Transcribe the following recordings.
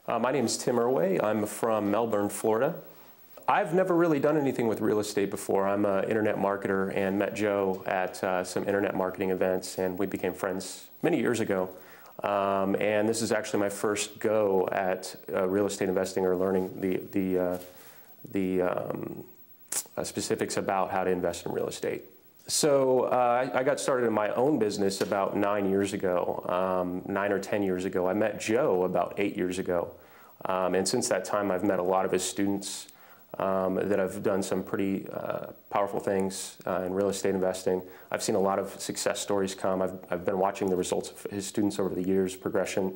My name is Tim Erway. I'm from Melbourne, Florida. I've never really done anything with real estate before. I'm an internet marketer and met Joe at some internet marketing events, and we became friends many years ago. And this is actually my first go at real estate investing or learning the specifics about how to invest in real estate. So I got started in my own business about 9 years ago, 9 or 10 years ago. I met Joe about 8 years ago. And since that time, I've met a lot of his students that have done some pretty powerful things in real estate investing. I've seen a lot of success stories come. I've been watching the results of his students over the years progressing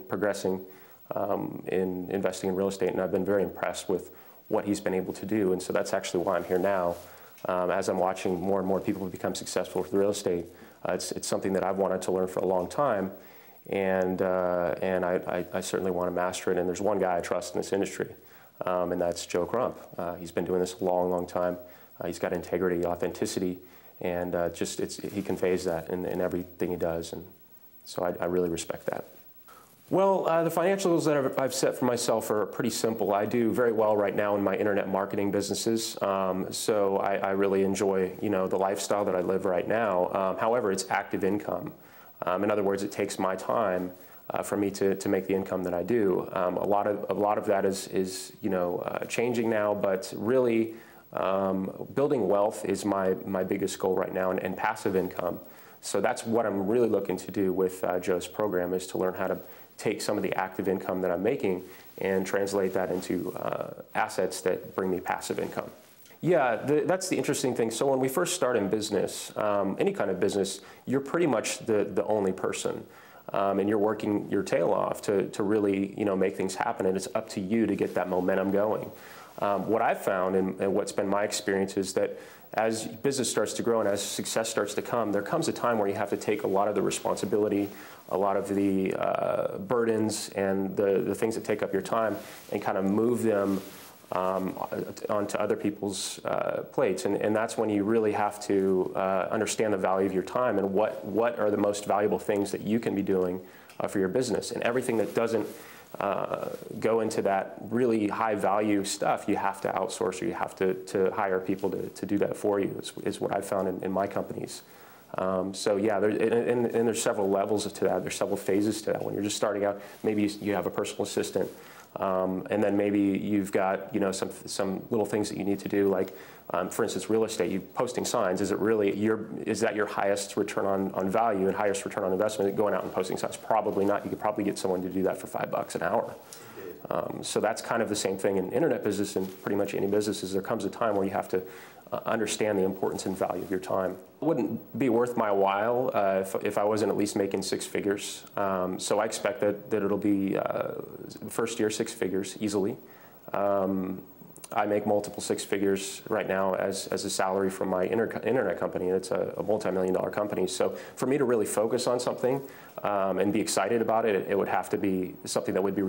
in investing in real estate, and I've been very impressed with what he's been able to do. And so that's actually why I'm here now. As I'm watching more and more people become successful with real estate, it's something that I've wanted to learn for a long time, and I certainly want to master it. And there's one guy I trust in this industry, and that's Joe Crump. He's been doing this a long, long time. He's got integrity, authenticity, and he conveys that in everything he does, and so I really respect that. Well, the financial goals that I've set for myself are pretty simple. I do very well right now in my internet marketing businesses, so I really enjoy, the lifestyle that I live right now. However, it's active income. In other words, it takes my time for me to make the income that I do. A lot of that is changing now, but really building wealth is my biggest goal right now, and passive income. So that's what I'm really looking to do with Joe's program, is to learn how to take some of the active income that I'm making and translate that into assets that bring me passive income. Yeah, that's the interesting thing. So when we first start in business, any kind of business, you're pretty much the only person. And you're working your tail off to really make things happen, and it's up to you to get that momentum going. What I've found and what's been my experience is that as business starts to grow and as success starts to come, there comes a time where you have to take a lot of the responsibility, a lot of the burdens and the things that take up your time, and kind of move them onto other people's plates. And that's when you really have to understand the value of your time and what are the most valuable things that you can be doing for your business. And everything that doesn't go into that really high value stuff, you have to outsource, or you have to hire people to do that for you, is what I've found in my companies. So yeah, and there's several levels to that. There's several phases to that. When you're just starting out, maybe you have a personal assistant, and then maybe you've got some little things that you need to do, like for instance, real estate. You posting signs. Is that your highest return on value and highest return on investment? Going out and posting signs? Probably not. You could probably get someone to do that for $5 an hour. So that's kind of the same thing in internet business and pretty much any businesses. There comes a time where you have to understand the importance and value of your time. It wouldn't be worth my while if I wasn't at least making 6 figures. So I expect that it'll be first year 6 figures easily. I make multiple 6 figures right now as a salary from my internet company. It's a multi-million-dollar company. So for me to really focus on something and be excited about it, it would have to be something that would be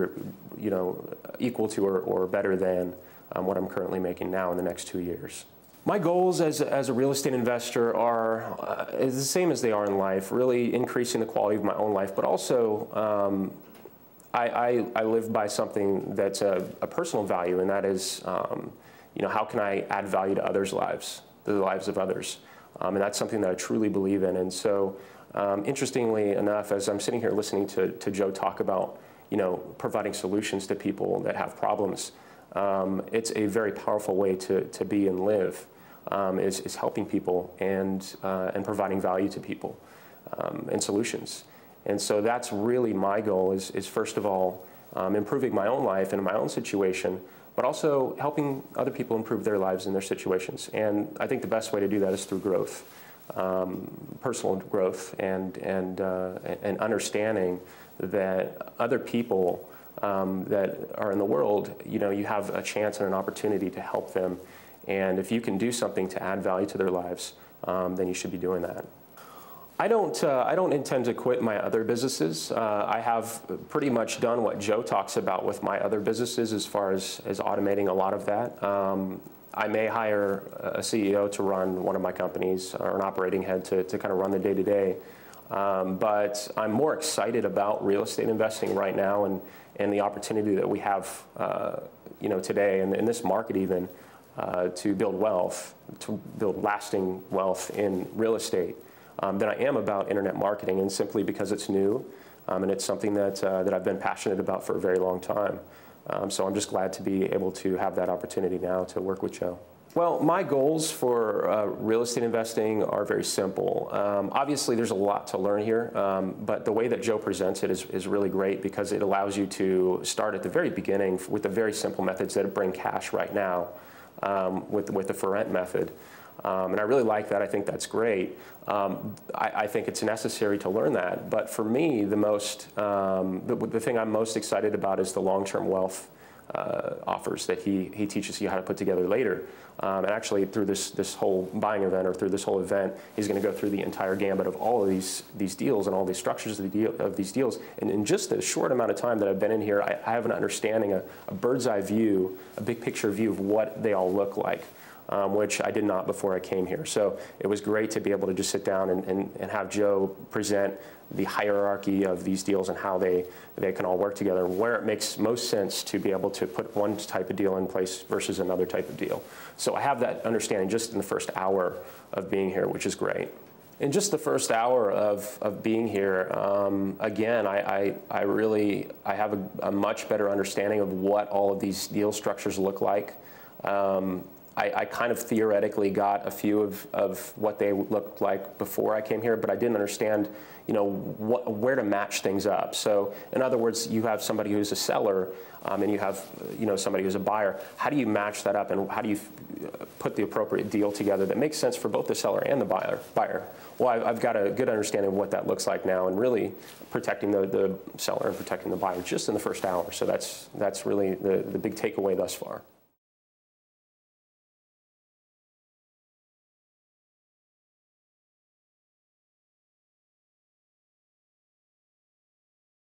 equal to or better than what I'm currently making now in the next 2 years. My goals as a real estate investor are the same as they are in life, really increasing the quality of my own life, but also I live by something that's a personal value, and that is, how can I add value to others' lives, the lives of others? And that's something that I truly believe in. And so, interestingly enough, as I'm sitting here listening to Joe talk about, providing solutions to people that have problems, it's a very powerful way to be and live, is helping people and providing value to people and solutions. And so that's really my goal, is first of all, improving my own life and my own situation, but also helping other people improve their lives and their situations. And I think the best way to do that is through growth, personal growth, and understanding that other people that are in the world, you have a chance and an opportunity to help them. And if you can do something to add value to their lives, then you should be doing that. I don't intend to quit my other businesses. I have pretty much done what Joe talks about with my other businesses as far as automating a lot of that. I may hire a CEO to run one of my companies, or an operating head to kind of run the day-to-day. But I'm more excited about real estate investing right now and the opportunity that we have today and in this market even to build wealth, to build lasting wealth in real estate than I am about internet marketing, and simply because it's new and it's something that I've been passionate about for a very long time. So I'm just glad to be able to have that opportunity now to work with Joe. Well, my goals for real estate investing are very simple. Obviously, there's a lot to learn here, but the way that Joe presents it is really great because it allows you to start at the very beginning with the very simple methods that bring cash right now with the for rent method. And I really like that. I think that's great. I think it's necessary to learn that. But for me, the thing I'm most excited about is the long-term wealth offers that he teaches you how to put together later. And actually, through this whole buying event, or through this whole event, he's going to go through the entire gambit of all of these deals and all these structures of these deals. And in just a short amount of time that I've been in here, I have an understanding, a bird's eye view, a big picture view of what they all look like. Which I did not before I came here. So it was great to be able to just sit down and have Joe present the hierarchy of these deals and how they can all work together, where it makes most sense to be able to put one type of deal in place versus another type of deal. So I have that understanding just in the first hour of being here, which is great. In just the first hour of being here, again, I have a much better understanding of what all of these deal structures look like. I kind of theoretically got a few of what they looked like before I came here, but I didn't understand, where to match things up. So, in other words, you have somebody who's a seller, and you have, somebody who's a buyer. How do you match that up, and how do you put the appropriate deal together that makes sense for both the seller and the buyer? Well, I've got a good understanding of what that looks like now, and really protecting the seller and protecting the buyer just in the first hour. So that's really the big takeaway thus far.